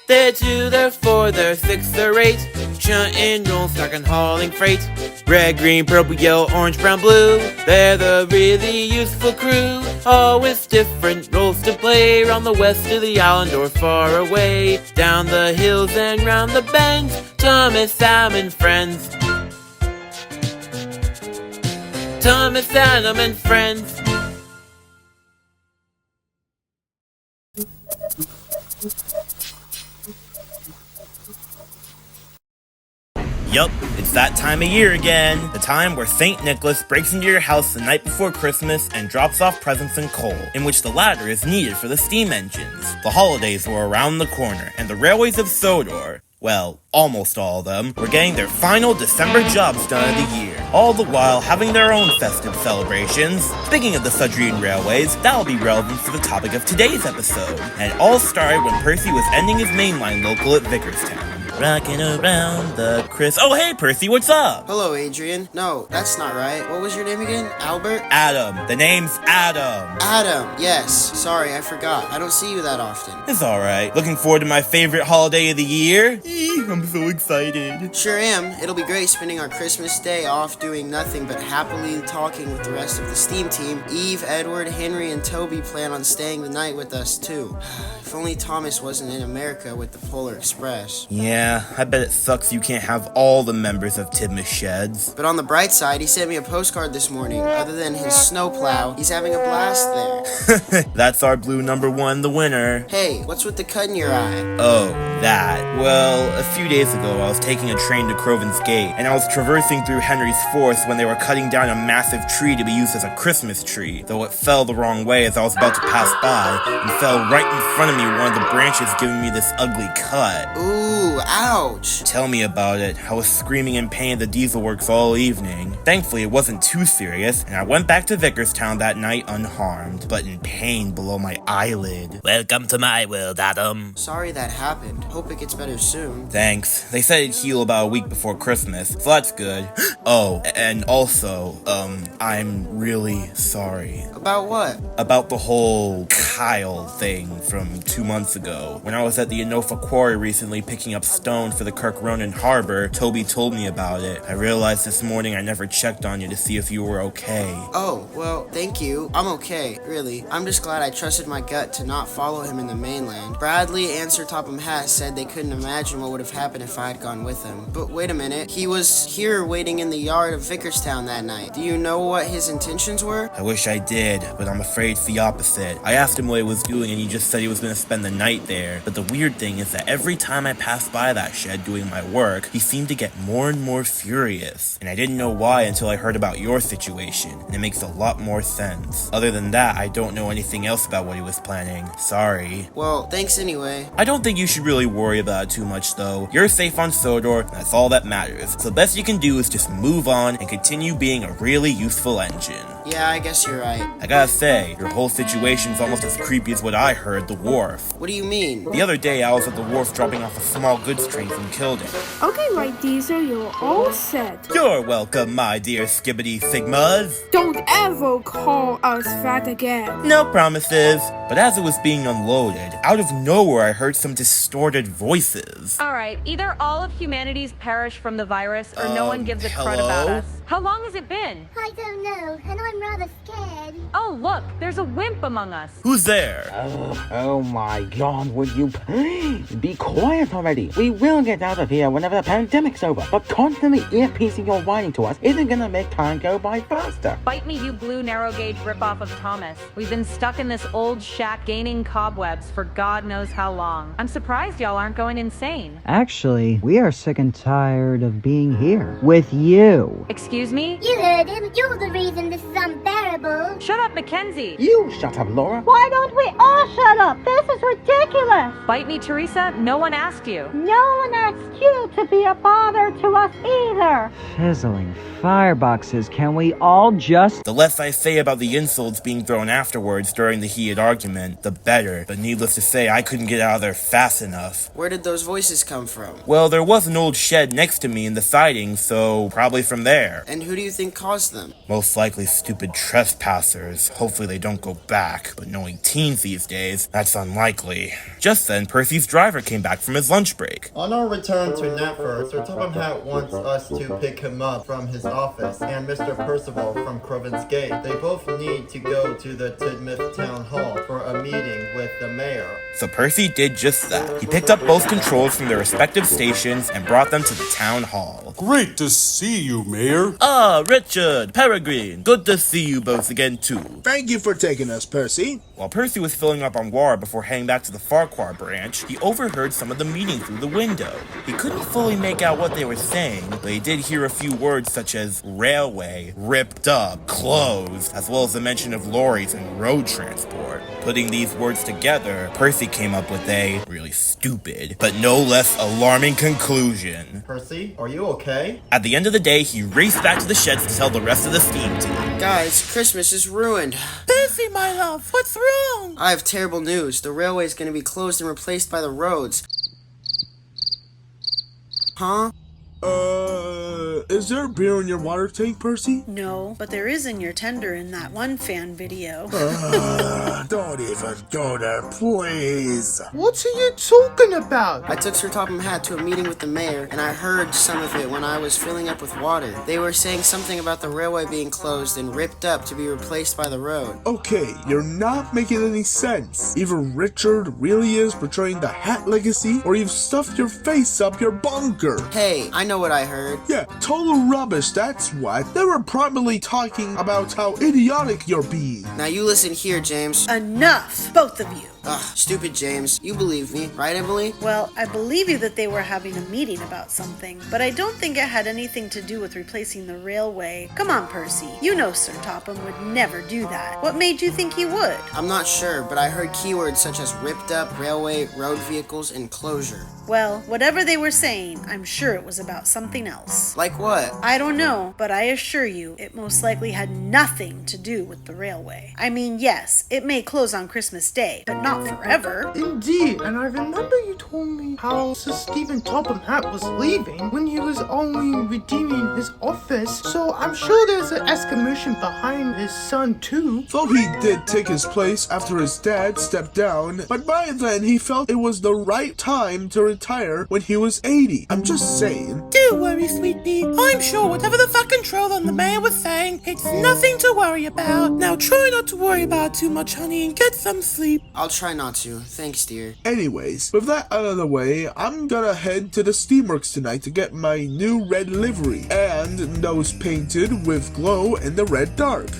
They're 2, they're 4, they're 6, they're 8. Shunting, roll, stock, and hauling freight. Red, green, purple, yellow, orange, brown, blue. They're the really useful crew. Always different roles to play. Round the west of the island or far away. Down the hills and round the bends. Thomas, Sam, and friends. Thomas, Adam, and friends. Yup, it's that time of year again. The time where St. Nicholas breaks into your house the night before Christmas and drops off presents and coal, in which the latter is needed for the steam engines. The holidays were around the corner, and the railways of Sodor, well, almost all of them, were getting their final December jobs done of the year, all the while having their own festive celebrations. Speaking of the Sudrian railways, that'll be relevant for the topic of today's episode. And it all started when Percy was ending his mainline local at Vicarstown. Rocking around the Oh, hey, Percy, what's up? Hello, Adrian. No, that's not right. What was your name again? Albert? Adam. The name's Adam. Adam, yes. Sorry, I forgot. I don't see you that often. It's alright. Looking forward to my favorite holiday of the year? I'm so excited. Sure am. It'll be great spending our Christmas day off doing nothing but happily talking with the rest of the STEAM team. Eve, Edward, Henry, and Toby plan on staying the night with us, too. If only Thomas wasn't in America with the Polar Express. Yeah, I bet it sucks you can't have all the members of Tidmouth Sheds. But on the bright side, he sent me a postcard this morning. Other than his snowplow, he's having a blast there. That's our blue number 1, the winner. Hey, what's with the cut in your eye? Oh, that. Well, a few days ago, I was taking a train to Croven's Gate, and I was traversing through Henry's Force when they were cutting down a massive tree to be used as a Christmas tree, though it fell the wrong way as I was about to pass by, and fell right in front of me, one of the branches giving me this ugly cut. Ooh, ouch. Tell me about it. I was screaming in pain at the diesel works all evening. Thankfully, it wasn't too serious, and I went back to Vicarstown that night unharmed, but in pain below my eyelid. Welcome to my world, Adam. Sorry that happened. Hope it gets better soon. Thanks. They said it'd heal about a week before Christmas, so that's good. Oh, and also, I'm really sorry. About what? About the whole Kyle thing from 2 months ago. When I was at the Enofa Quarry recently picking up stone for the Kirk Ronan Harbor, Toby told me about it. I realized this morning I never checked on you to see if you were okay. Oh, well, thank you. I'm okay, really. I'm just glad I trusted my gut to not follow him in the mainland. Bradley and Sir Topham said they couldn't imagine what would have happened if I had gone with him. But wait a minute, he was here waiting in the yard of Vicarstown that night. Do you know what his intentions were? I wish I did, but I'm afraid it's the opposite. I asked him what he was doing and he just said he was going to spend the night there. But the weird thing is that every time I passed by that shed doing my work, he seemed to get more and more furious. And I didn't know why until I heard about your situation, and it makes a lot more sense. Other than that, I don't know anything else about what he was planning. Sorry. Well, thanks anyway. I don't think you should really worry about it too much though. You're safe on Sodor, and that's all that matters. So the best you can do is just move on and continue being a really useful engine. Yeah, I guess you're right. I gotta say, your whole situation's almost as creepy as what I heard, the Wharf. What do you mean? The other day, I was at the Wharf dropping off a small goods train from Kildare. Okay, right, Diesel, you're all set. You're welcome, my dear Skibbity Sigmas. Don't ever call us that again. No promises. But as it was being unloaded, out of nowhere I heard some distorted voices. Alright, either all of humanity's perished from the virus or no one gives a crud about us. How long has it been? I don't know, and I'm rather scared. Oh, look, there's a wimp among us. Who's there? Oh my God, would you be quiet already? We will get out of here whenever the pandemic's over, but constantly earpiecing your whining to us isn't gonna make time go by faster. Bite me, you blue narrow gauge ripoff of Thomas. We've been stuck in this old shack gaining cobwebs for God knows how long. I'm surprised y'all aren't going insane. Actually, we are sick and tired of being here with you. Excuse me? You heard him. You're the reason this is unbearable. Shut up, Mackenzie. You shut up, Laura. Why don't we all shut up? This is ridiculous. Bite me, Teresa. No one asked you. No one asked you to be a bother to us either. Fizzling fireboxes, can we all just... The less I say about the insults being thrown afterwards during the heated argument, the better. But needless to say, I couldn't get out of there fast enough. Where did those voices come from? Well, there was an old shed next to me in the siding, so probably from there. And who do you think caused them? Most likely Stu Stupid trespassers. Hopefully they don't go back, but knowing teens these days, that's unlikely. Just then, Percy's driver came back from his lunch break. On our return to Knapford, Sir Topham wants us to pick him up from his office, and Mr. Percival from Croven's Gate. They both need to go to the Tidmouth Town Hall for a meeting with the mayor. So Percy did just that. He picked up both controls from their respective stations and brought them to the town hall. Great to see you, Mayor. Ah, Richard, Peregrine, good to see you both again too. Thank you for taking us, Percy. While Percy was filling up on water before heading back to the Farquhar branch, he overheard some of the meeting through the window. He couldn't fully make out what they were saying, but he did hear a few words such as railway, ripped up, closed, as well as the mention of lorries and road transport. Putting these words together, Percy came up with a really stupid, but no less alarming conclusion. Percy, are you okay? At the end of the day, he raced back to the sheds to tell the rest of the steam team. Guys, Christmas is ruined. Percy, my love, what's wrong? I have terrible news. The railway is going to be closed and replaced by the roads. Huh? Is there beer in your water tank, Percy? No, but there is in your tender in that one fan video. Don't even go there, please. What are you talking about? I took Sir Topham Hat to a meeting with the mayor, and I heard some of it when I was filling up with water. They were saying something about the railway being closed and ripped up to be replaced by the road. Okay, you're not making any sense. Either Richard really is portraying the Hat legacy, or you've stuffed your face up your bunker. Hey, I know what I heard. Yeah, total rubbish, that's what. They were probably talking about how idiotic you're being. Now you listen here, James. Enough, both of you. Ugh, stupid James. You believe me, right, Emily? Well, I believe you that they were having a meeting about something, but I don't think it had anything to do with replacing the railway. Come on, Percy. You know Sir Topham would never do that. What made you think he would? I'm not sure, but I heard keywords such as ripped up, railway, road vehicles, and closure. Well, whatever they were saying, I'm sure it was about something else. Like what? I don't know, but I assure you, it most likely had nothing to do with the railway. I mean, yes, it may close on Christmas Day, but not forever. Indeed, and I remember you told me how Sir Stephen Topham Hat was leaving when he was only redeeming his office, so I'm sure there's an exclamation behind his son too. Though he did take his place after his dad stepped down, but by then he felt it was the right time to retire when he was 80. I'm just saying. Don't worry, sweet pea. I'm sure whatever the fuck controller on the mayor was saying, it's nothing to worry about. Now try not to worry about it too much, honey, and get some sleep. I'll try not to. Thanks, dear. Anyways, with that out of the way, I'm gonna head to the steamworks tonight to get my new red livery and nose painted with glow in the red dark.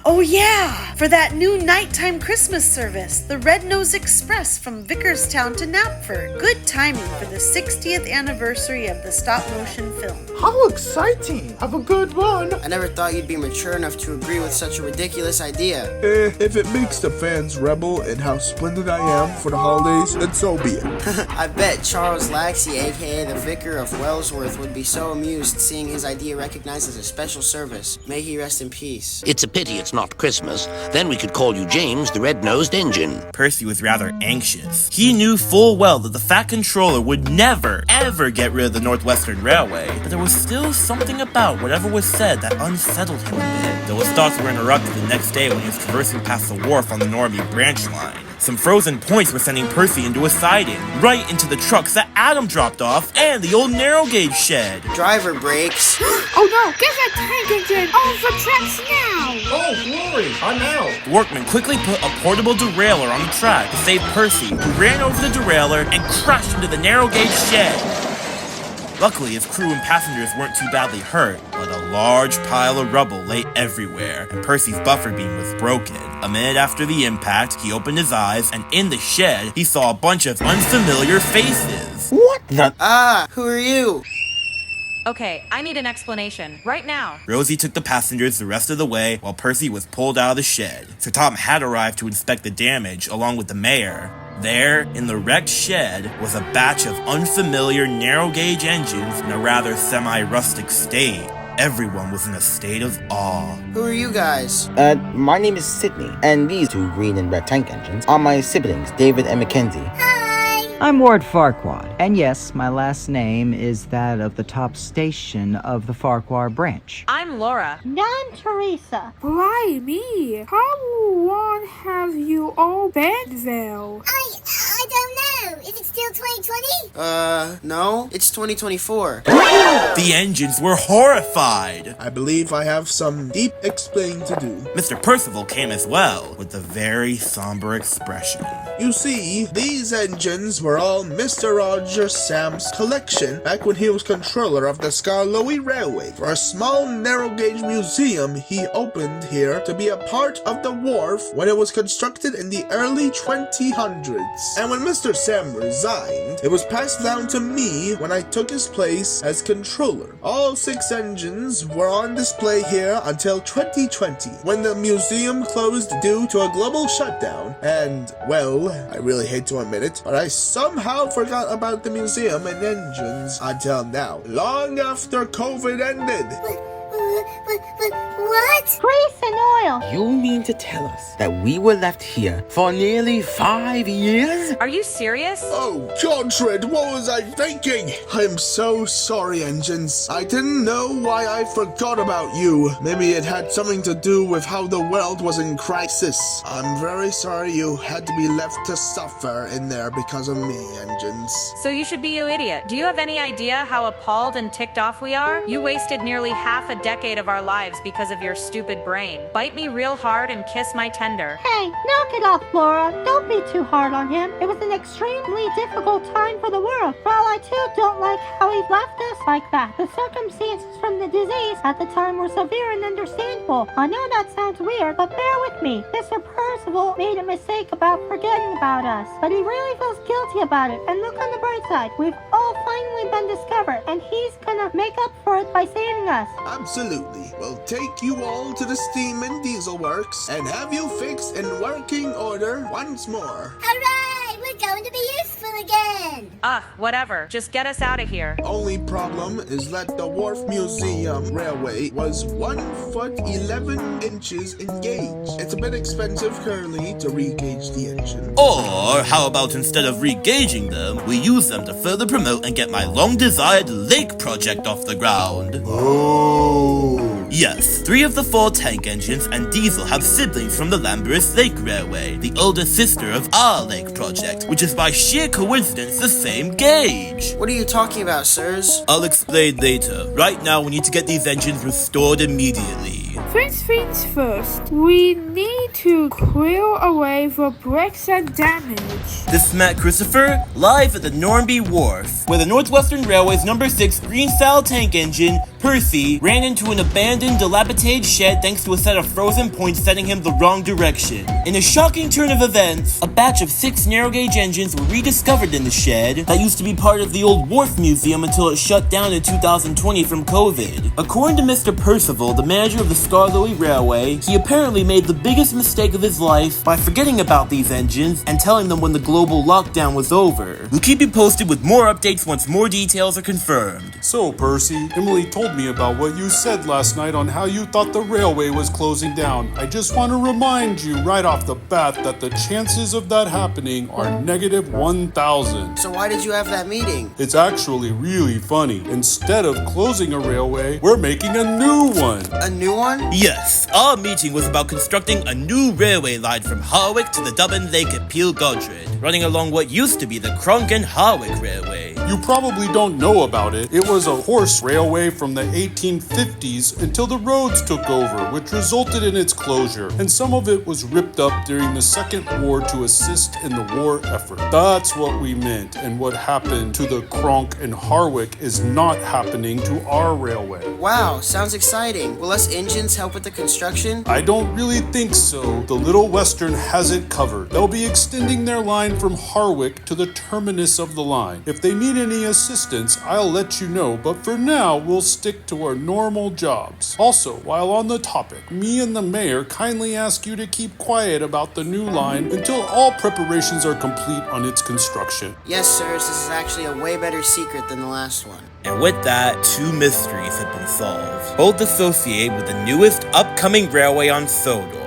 Oh yeah! For that new nighttime Christmas service, the Red Nose Express from Vicarstown to Knapford. Good timing for the 60th anniversary of the stop-motion film. How exciting! Have a good one! I never thought you'd be mature enough to agree with such a ridiculous idea. If it makes the fans rebel in how splendid I am for the holidays, then so be it. I bet Charles Laxey, aka the Vicar of Wellsworth, would be so amused seeing his idea recognized as a special service. May he rest in peace. It's a pity it's not Christmas. Then we could call you James the Red-Nosed Engine. Percy was rather anxious. He knew full well that the Fat Controller would never, ever get rid of the Northwestern Railway, but there was still something about whatever was said that unsettled him a bit. Though his thoughts were interrupted the next day when he was traversing past the Wharf on the Normie branch line. Some frozen points were sending Percy into a siding, right into the trucks that Adam dropped off, and the old narrow gauge shed. Driver brakes. Oh no, get that tank engine off the tracks now! Oh, glory! I'm out! The workman quickly put a portable derailleur on the track to save Percy, who ran over the derailleur and crashed into the narrow gauge shed. Luckily, his crew and passengers weren't too badly hurt, but a large pile of rubble lay everywhere, and Percy's buffer beam was broken. A minute after the impact, he opened his eyes, and in the shed, he saw a bunch of unfamiliar faces. What the? Ah, who are you? Okay, I need an explanation. Right now. Rosie took the passengers the rest of the way while Percy was pulled out of the shed. Sir Topham had arrived to inspect the damage along with the mayor. There, in the wrecked shed, was a batch of unfamiliar narrow-gauge engines in a rather semi-rustic state. Everyone was in a state of awe. Who are you guys? My name is Sydney, and these two green and red tank engines are my siblings, David and Mackenzie. Hi! I'm Ward Farquaad, and yes, my last name is that of the top station of the Farquhar branch. I'm Laura. And I'm Teresa. Why me? How long have you all been there? I don't know. Is it still 2020? No, it's 2024. The engines were horrified. I believe I have some deep explaining to do. Mr. Percival came as well, with a very somber expression. You see, these engines were all Mr. Roger Sam's collection back when he was controller of the Skarloey Railway. For a small narrow-gauge museum he opened here to be a part of the Wharf when it was constructed in the early 2000s. And when Mr. Sam resigned, it was passed down to me when I took his place as controller. All 6 engines were on display here until 2020, when the museum closed due to a global shutdown. And, well, I really hate to admit it, but I somehow forgot about the museum and engines until now, long after COVID ended. What? Grease and oil. You mean to tell us that we were left here for nearly 5 years? Are you serious? Oh, Godred, what was I thinking? I'm so sorry, engines. I didn't know why I forgot about you. Maybe it had something to do with how the world was in crisis. I'm very sorry you had to be left to suffer in there because of me, engines. So you should be, you idiot. Do you have any idea how appalled and ticked off we are? You wasted nearly half a decade of our lives because of your stupid brain. Bite me real hard and kiss my tender. Hey, knock it off, Laura. Don't be too hard on him. It was an extremely difficult time for the world. While I too don't like how he left us like that. The circumstances from the disease at the time were severe and understandable. I know that sounds weird, but bear with me. Mr. Percival made a mistake about forgetting about us, but he really feels guilty about it. And look on the bright side. We've all finally been discovered, and he's gonna make up for it by saving us. Absolutely. We'll take you all to the steam and diesel works and have you fixed in working order once more. Hooray! We're going to be useful again. Whatever. Just get us out of here. Only problem is that the Wharf Museum Railway was 1 foot 11 inches in gauge. It's a bit expensive currently to re-gauge the engine. Or how about instead of re-gauging them, we use them to further promote and get my long-desired lake project off the ground. Oh. Yes, 3 of the 4 tank engines and diesel have siblings from the Lambeth Lake Railway, the older sister of our lake project, which is by sheer coincidence the same gauge. What are you talking about, sirs? I'll explain later. Right now, we need to get these engines restored immediately. First things first, we need to clear away the bricks and damage. This is Matt Christopher, live at the Nornby Wharf, where the Northwestern Railway's number 6 green-style tank engine, Percy, ran into an abandoned, dilapidated shed thanks to a set of frozen points setting him the wrong direction. In a shocking turn of events, a batch of 6 narrow-gauge engines were rediscovered in the shed that used to be part of the old Wharf Museum until it shut down in 2020 from COVID. According to Mr. Percival, the manager of the Skarloey Railway, he apparently made the biggest mistake of his life by forgetting about these engines and telling them when the global lockdown was over. We'll keep you posted with more updates once more details are confirmed. So, Percy, Emily told me about what you said last night on how you thought the railway was closing down. I just want to remind you right off the bat that the chances of that happening are -1,000. So why did you have that meeting? It's actually really funny. Instead of closing a railway, we're making a new one. A new one? Yes, our meeting was about constructing a new railway line from Harwick to the Dublin Lake at Peel Godred, running along what used to be the Cronk and Harwick Railway. You probably don't know about it. It was a horse railway from the 1850s until the roads took over, which resulted in its closure, and some of it was ripped up during the Second War to assist in the war effort. That's what we meant, and what happened to the Cronk and Harwick is not happening to our railway. Wow, sounds exciting. Will us engines help with the construction? I don't really think so. The Little Western has it covered. They'll be extending their line from Harwick to the terminus of the line. If they need any assistance, I'll let you know, but for now, we'll stick to our normal jobs. Also, while on the topic, me and the mayor kindly ask you to keep quiet about the new line until all preparations are complete on its construction. Yes, sirs, this is actually a way better secret than the last one. And with that, 2 mysteries have been solved, both associated with the newest upcoming railway on Sodor.